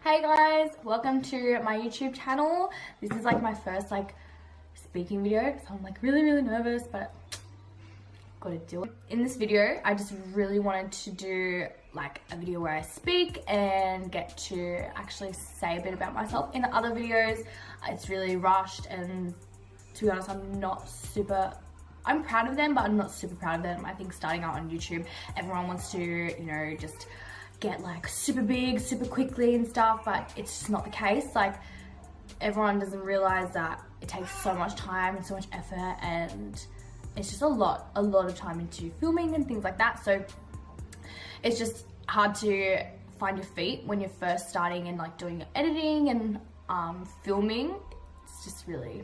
Hey guys, welcome to my YouTube channel. This is like my first speaking video, so I'm like really nervous, but gotta do it. In this video, I just really wanted to do like a video where I speak and get to actually say a bit about myself. In the other videos, it's really rushed, and to be honest, I'm proud of them, but I'm not super proud of them. I think starting out on YouTube, everyone wants to, you know, just get like super big, super quickly and stuff, but it's just not the case. Like, everyone doesn't realize that it takes so much time and so much effort, and it's just a lot of time into filming and things like that. So it's just hard to find your feet when you're first starting and like doing your editing and filming. It's just really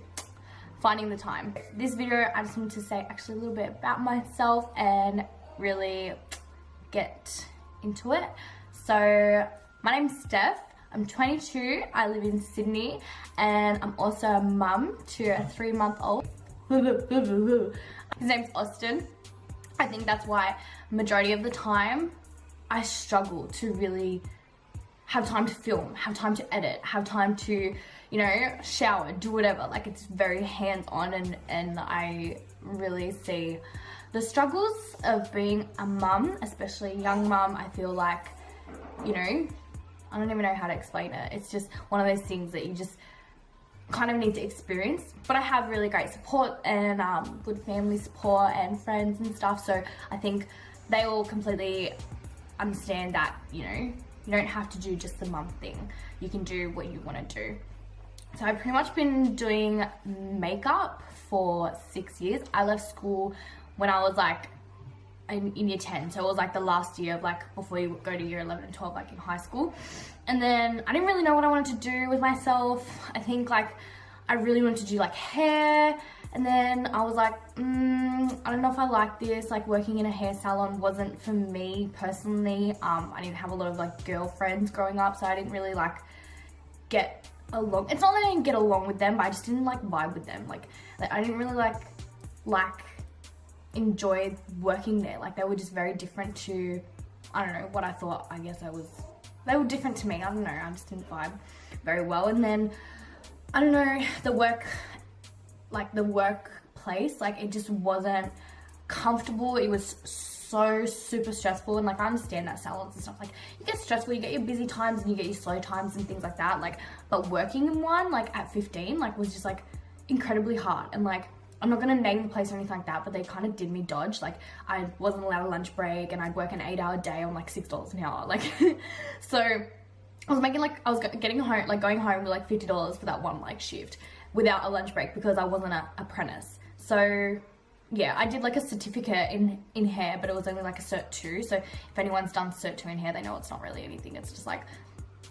finding the time. This video, I just wanted to say actually a little bit about myself and really get into it. So my name's Steph, I'm 22, I live in Sydney, and I'm also a mum to a 3-month-old. His name's Austin. I think that's why majority of the time I struggle to really have time to film, have time to edit, have time to, you know, shower, do whatever. Like, it's very hands-on, and I really see the struggles of being a mum, especially a young mum. I feel like, you know, I don't even know how to explain it. It's just one of those things that you just kind of need to experience. But I have really great support and good family support and friends and stuff. So I think they all completely understand that, you know, you don't have to do just the mum thing. You can do what you want to do. So I've pretty much been doing makeup for 6 years. I left school when I was like in year 10, so it was like the last year of like before you go to year 11 and 12, like in high school. And then I didn't really know what I wanted to do with myself. I think like I really wanted to do like hair, and then I was like, I don't know if I like this. Like, working in a hair salon wasn't for me personally. I didn't have a lot of like girlfriends growing up, so I didn't really like get along. It's not that I didn't get along with them, but I just didn't like vibe with them. Like I didn't really like enjoy working there. Like, they were just very different to, I don't know, what I thought. I guess they were different to me. I don't know, I just didn't vibe very well. And then, I don't know, the workplace, like, it just wasn't comfortable. It was so super stressful, and like, I understand that salons and stuff, like, you get stressful, you get your busy times and you get your slow times and things like that, like, but working in one, like, at 15, like, was just like incredibly hard. And like, I'm not gonna name the place or anything like that, but they kind of did me dodge. Like, I wasn't allowed a lunch break, and I'd work an 8-hour day on like $6 an hour. Like, so I was making like, I was getting home, like going home with like $50 for that one like shift without a lunch break because I wasn't an apprentice. So yeah, I did like a certificate in hair, but it was only like a Cert 2. So if anyone's done Cert 2 in hair, they know it's not really anything. It's just like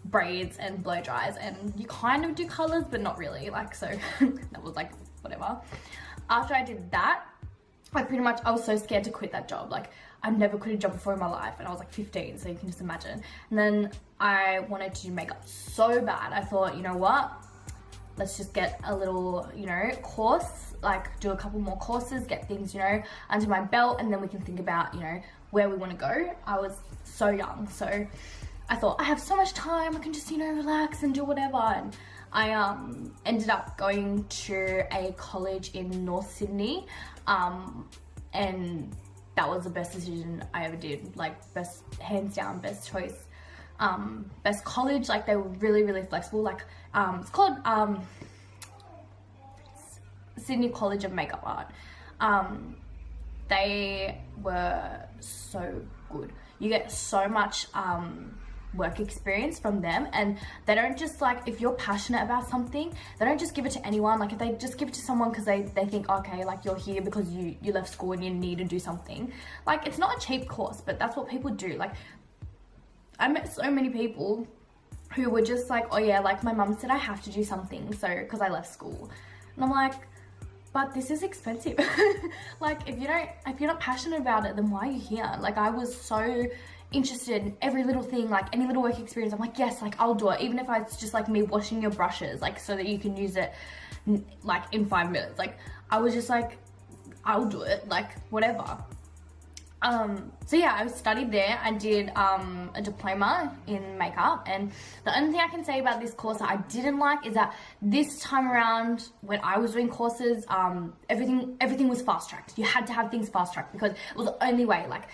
braids and blow dries, and you kind of do colors, but not really. Like, so that was like whatever. After I did that, I was so scared to quit that job. Like, I've never quit a job before in my life, and I was like 15, so you can just imagine. And then I wanted to do makeup so bad. I thought, you know what? Let's just get a little, you know, course, like do a couple more courses, get things, you know, under my belt, and then we can think about, you know, where we want to go. I was so young, so I thought, I have so much time, I can just, you know, relax and do whatever. And I ended up going to a college in North Sydney, and that was the best decision I ever did. Like, best, hands down, best choice, best college. Like, they were really flexible. Like, it's called Sydney College of Makeup Art. They were so good. You get so much work experience from them, and they don't just, like, if you're passionate about something, they don't just give it to anyone. Like, if they just give it to someone because they think, okay, like, you're here because you left school and you need to do something, like, it's not a cheap course, but that's what people do. Like, I met so many people who were just like, oh yeah, like, my mum said I have to do something, so, because I left school. And I'm like, but this is expensive. Like, if you're not passionate about it, then why are you here? Like, I was so interested in every little thing, like any little work experience. I'm like, yes, like, I'll do it, even if it's just like me washing your brushes, like, so that you can use it like in 5 minutes. Like, I was just like, I'll do it, like, whatever. So yeah, I studied there. I did a diploma in makeup, and the only thing I can say about this course that I didn't like is that this time around when I was doing courses, everything was fast tracked. You had to have things fast tracked because it was the only way, like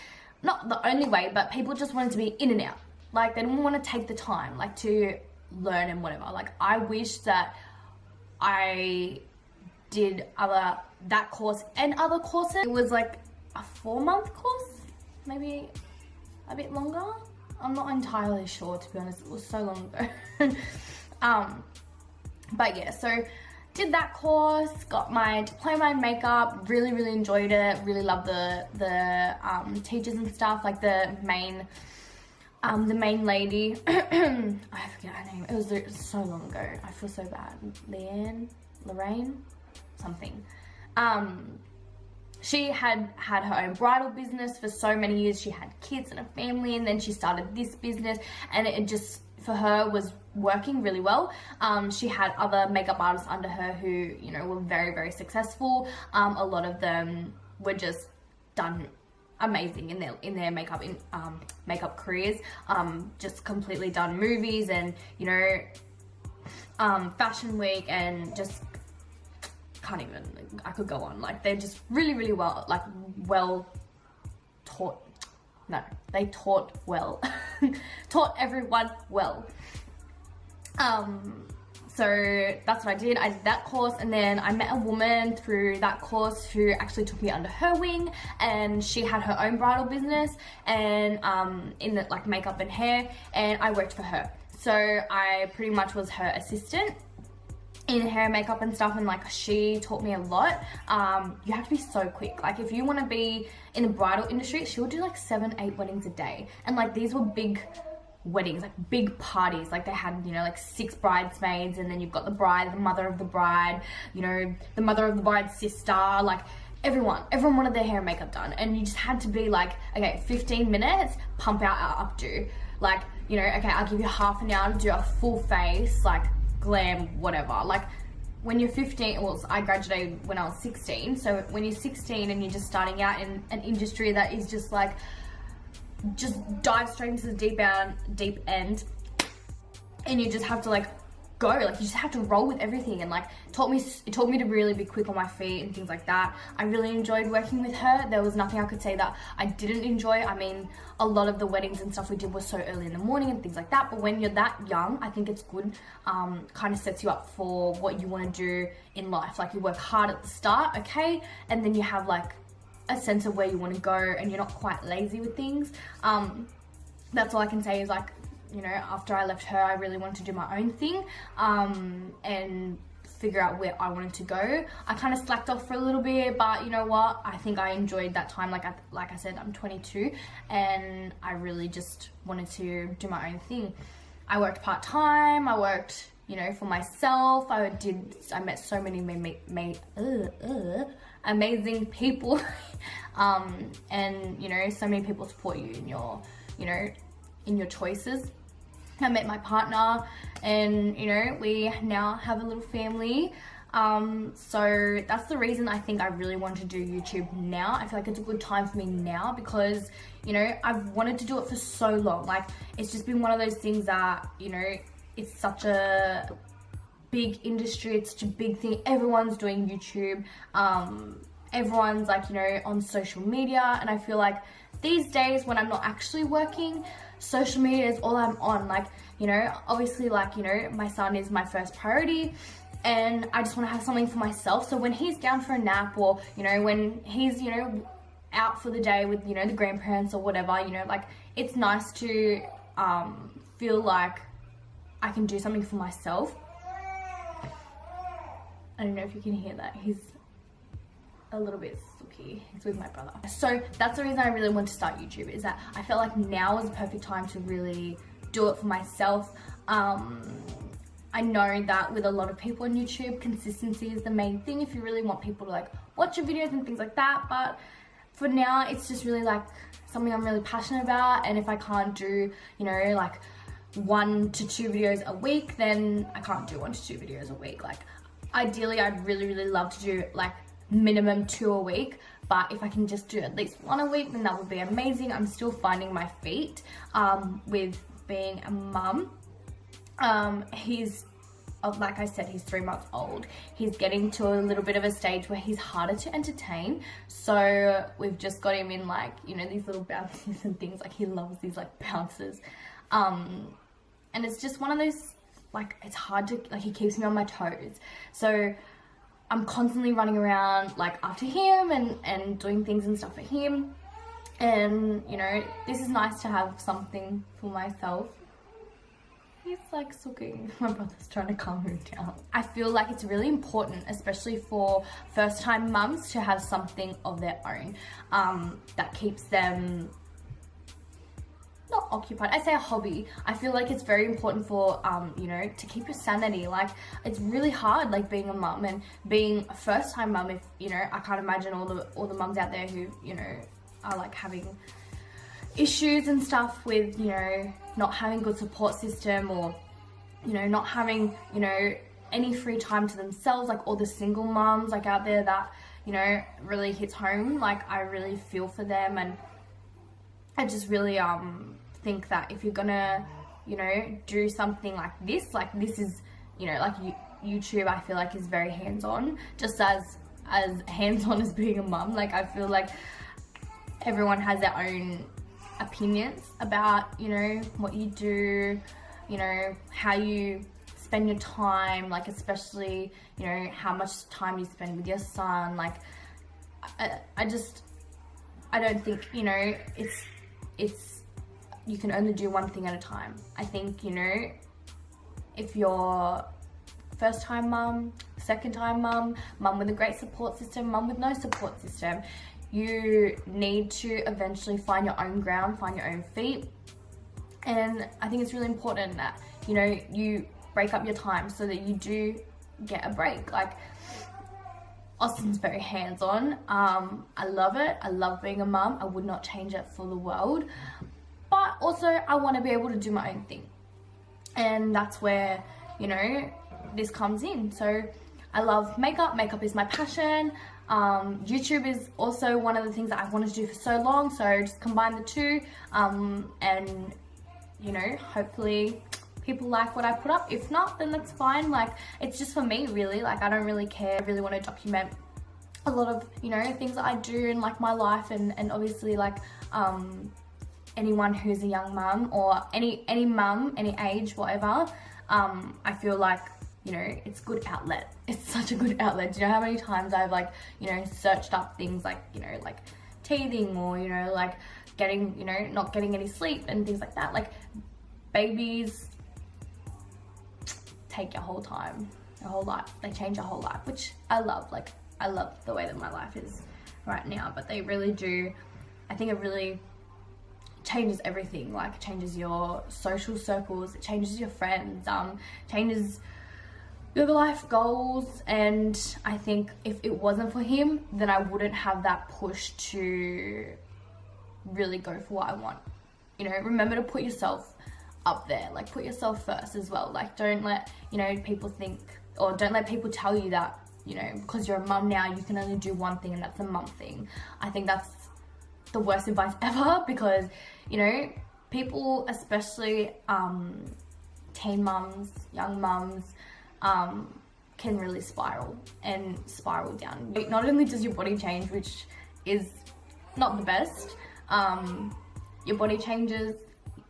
not the only way, but people just wanted to be in and out. Like they didn't want to take the time like to learn and whatever. Like I wish that I did that course and other courses. It was like a 4-month course, maybe a bit longer. I'm not entirely sure, to be honest. It was so long ago. But yeah, so did that course, got my diploma in makeup, really enjoyed it, really loved the teachers and stuff, like the main lady. I forget her name. It was so long ago. I feel so bad. Lorraine, something. She had her own bridal business for so many years. She had kids and a family, and then she started this business, and it just, for her, was working really well. She had other makeup artists under her who, you know, were very successful. A lot of them were just done amazing in their makeup makeup careers. Just completely done movies and, you know, Fashion Week, and just can't even, I could go on. Like they're just really well, like well taught. No, they taught well. Taught everyone well. So that's what I did. I did that course, and then I met a woman through that course who actually took me under her wing, and she had her own bridal business and in the, like makeup and hair, and I worked for her. So I pretty much was her assistant in hair, makeup and stuff, and like she taught me a lot. You have to be so quick. Like if you want to be in the bridal industry, she'll do like 7-8 weddings a day, and like these were big weddings, like big parties. Like they had, you know, like 6 bridesmaids, and then you've got the bride, the mother of the bride, you know, the mother of the bride's sister, like everyone wanted their hair and makeup done, and you just had to be like, okay, 15 minutes, pump out our updo. Like, you know, okay, I'll give you half an hour to do a full face, like glam, whatever. Like when you're 15, well, I graduated when I was 16, so when you're 16 and you're just starting out in an industry that is just like, just dive straight into the deep end, and you just have to like go, like you just have to roll with everything, and like it taught me to really be quick on my feet and things like that. I really enjoyed working with her. There was nothing I could say that I didn't enjoy. I mean, a lot of the weddings and stuff we did was so early in the morning and things like that, but when you're that young, I think it's good. Kind of sets you up for what you want to do in life. Like you work hard at the start, okay, and then you have like a sense of where you want to go, and you're not quite lazy with things. That's all I can say is, like, you know, after I left her, I really wanted to do my own thing, and figure out where I wanted to go. I kind of slacked off for a little bit, but you know what? I think I enjoyed that time. Like I said, I'm 22, and I really just wanted to do my own thing. I worked part-time. I worked, you know, for myself. I met so many amazing people, and you know, so many people support you in your, you know, in your choices. I met my partner, and you know, we now have a little family. So that's the reason I think I really want to do YouTube now. I feel like it's a good time for me now because, you know, I've wanted to do it for so long. Like it's just been one of those things that, you know, it's such a big industry, it's such a big thing. Everyone's doing YouTube. Everyone's like, you know, on social media, and I feel like these days when I'm not actually working, social media is all I'm on. Like, you know, obviously, like, you know, my son is my first priority, and I just want to have something for myself. So when he's down for a nap, or, you know, when he's, you know, out for the day with, you know, the grandparents or whatever, you know, like it's nice to feel like I can do something for myself. I don't know if you can hear that. He's a little bit sooky. He's with my brother. So that's the reason I really want to start YouTube, is that I felt like now is the perfect time to really do it for myself. I know that with a lot of people on YouTube, consistency is the main thing if you really want people to like watch your videos and things like that. But for now, it's just really like something I'm really passionate about. And if I can't do, you know, like 1 to 2 videos a week, then I can't do 1 to 2 videos a week. Like ideally, I'd really love to do like minimum 2 a week, but if I can just do at least one a week, then that would be amazing. I'm still finding my feet with being a mum. He's, like I said, he's 3 months old. He's getting to a little bit of a stage where he's harder to entertain. So we've just got him in, like, you know, these little bounces and things. Like, he loves these like bounces. And it's just one of those, like, it's hard to, like, he keeps me on my toes. So I'm constantly running around, like, after him and doing things and stuff for him. And, you know, this is nice to have something for myself. He's like sucking. My brother's trying to calm him down. I feel like it's really important, especially for first time mums, to have something of their own that keeps them not occupied. I say a hobby. I feel like it's very important for, you know, to keep your sanity. Like, it's really hard, like, being a mum and being a first time mum. If, you know, I can't imagine all the mums out there who, you know, are like having issues and stuff with, you know, not having good support system, or, you know, not having, you know, any free time to themselves, like all the single moms like out there that, you know, really hits home. Like, I really feel for them, and I just really think that if you're gonna, you know, do something like this is, you know, like YouTube, I feel like is very hands-on, just as hands-on as being a mum. Like, I feel like everyone has their own opinions about, you know, what you do, you know, how you spend your time, like, especially, you know, how much time you spend with your son. Like, I don't think, you know, it's you can only do one thing at a time. I think, you know, if you're first time mum, second time mum, mum with a great support system, mum with no support system, you need to eventually find your own ground, find your own feet. And I think it's really important that, you know, you break up your time so that you do get a break. Like, Austin's very hands-on. I love it. I love being a mum. I would not change it for the world. But also, I want to be able to do my own thing. And that's where, you know, this comes in. So I love makeup. Makeup is my passion. YouTube is also one of the things that I've wanted to do for so long, so just combine the two, and, you know, hopefully people like what I put up. If not, then that's fine. Like, it's just for me, really. Like, I don't really care. I really want to document a lot of, you know, things that I do in, like, my life, and obviously, like, anyone who's a young mum, or any mum, any age, whatever, I feel like, you know, it's a good outlet. It's such a good outlet. Do you know how many times I've, like, you know, searched up things like, you know, like teething, or, you know, like getting, you know, not getting any sleep and things like that. Like, babies take your whole time, your whole life. They change your whole life, which I love. Like, I love the way that my life is right now, but they really do. I think it really changes everything. Like, it changes your social circles, it changes your friends, changes your life goals. And I think if it wasn't for him, then I wouldn't have that push to really go for what I want. You know, remember to put yourself up there. Like, put yourself first as well. Like, don't let, you know, people think, or don't let people tell you that, you know, because you're a mum now, you can only do one thing and that's a mum thing. I think that's the worst advice ever, because, you know, people, especially teen mums, young mums, can really spiral down. Not only does your body change, which is not the best, your body changes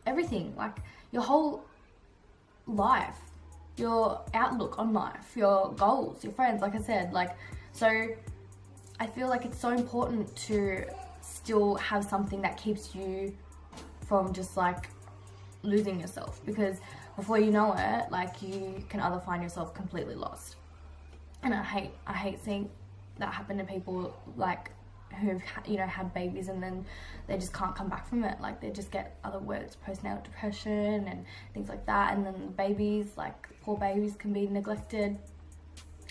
everything, like your whole life, your outlook on life, your goals, your friends, like I said. Like, so I feel like it's so important to still have something that keeps you from just, like, losing yourself, because before you know it, like, you can either find yourself completely lost. And I hate seeing that happen to people, like, who've, you know, had babies and then they just can't come back from it. Like, they just get other words, postnatal depression and things like that, and then the babies, like, poor babies can be neglected.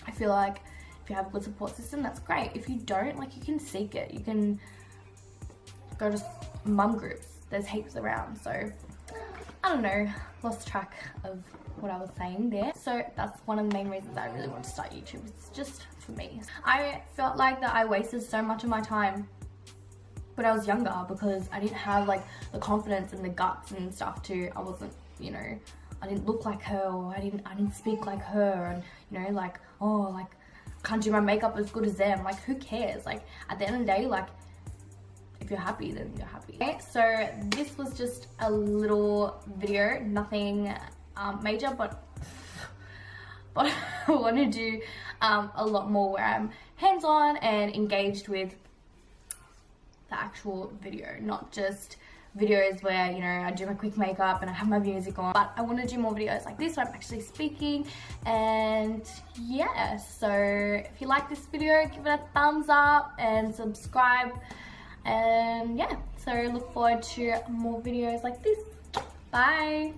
I feel like if you have a good support system, that's great. If you don't, like, you can seek it. You can go to mum groups. There's heaps around. So I don't know, lost track of what I was saying there. So that's one of the main reasons I really want to start YouTube. It's just for me. I felt like that I wasted so much of my time when I was younger because I didn't have like the confidence and the guts and stuff I wasn't, you know, I didn't look like her, or I didn't speak like her, and you know, like, oh, like, can't do my makeup as good as them. Like, who cares? Like, at the end of the day, like, if you're happy, then you're happy. Okay, so this was just a little video, nothing major, but I want to do a lot more where I'm hands-on and engaged with the actual video, not just videos where, you know, I do my quick makeup and I have my music on, but I want to do more videos like this where I'm actually speaking. And yeah, so if you like this video, give it a thumbs up and subscribe, and yeah, so look forward to more videos like this. Bye.